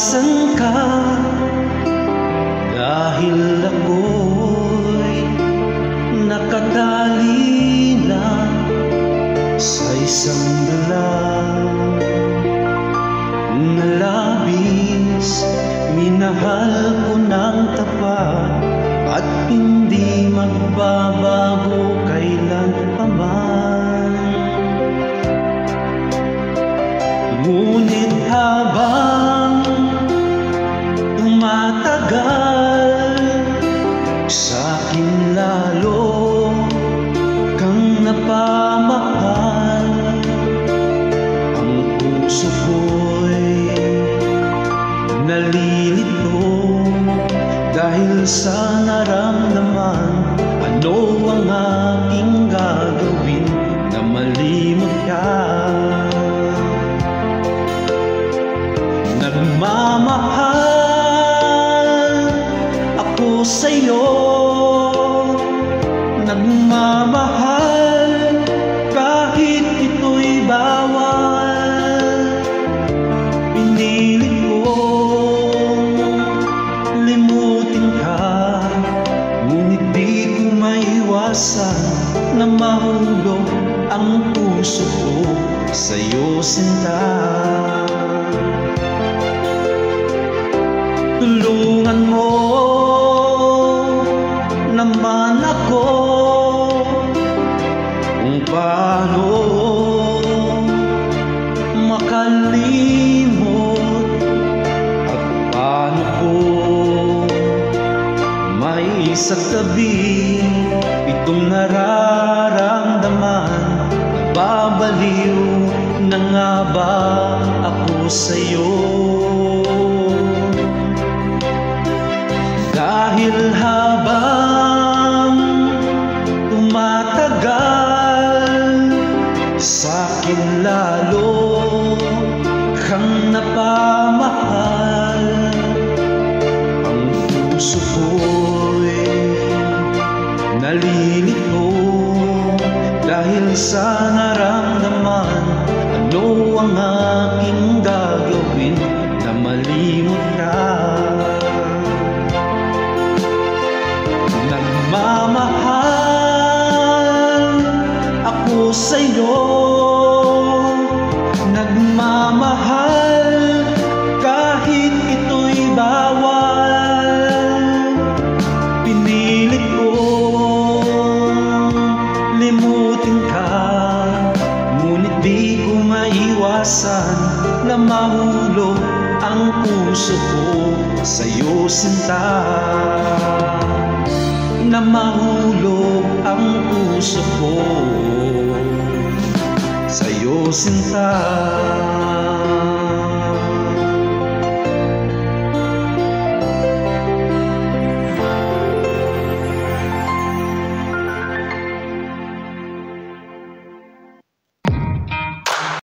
Nasaan ka? Dahil ako'y nakatali na sa isang dala na labis. Minahal ko ng tapat at hindi magbabago kailanman. Ngunit habang tumatagal, sa'kin lalo kang napamahal. Ang puso ko'y nalilito dahil sa naramdaman. Ano ang aking gagawin na malimot ka? Nagmamahal ako sa'yo, nagmamahal kahit ito'y bawal. Pinilit kong limutin ka, ngunit di ko maiwasan na mahulog ang puso ko sa'yo, sinta. Tulungan mo naman ako kung paano makalimot at paano ko maisaktabi itong nararamdaman. Nababaliw na nga ba ako sa'yo? Dahil habang tumatagal, sa'kin lalo kang napamahal. Ang puso ko'y nalilito dahil sa naramdaman. Ano ang aking gagawin na malimot ka? Nagmamahal ako sa'yo, nagmamahal kahit ito'y bawal. Pinilit kong limutin ka, ngunit di ko maiwasan na mahulog ang puso ko sa'yo, sinta. Na mahulog ang puso ko sa'yo, sinta.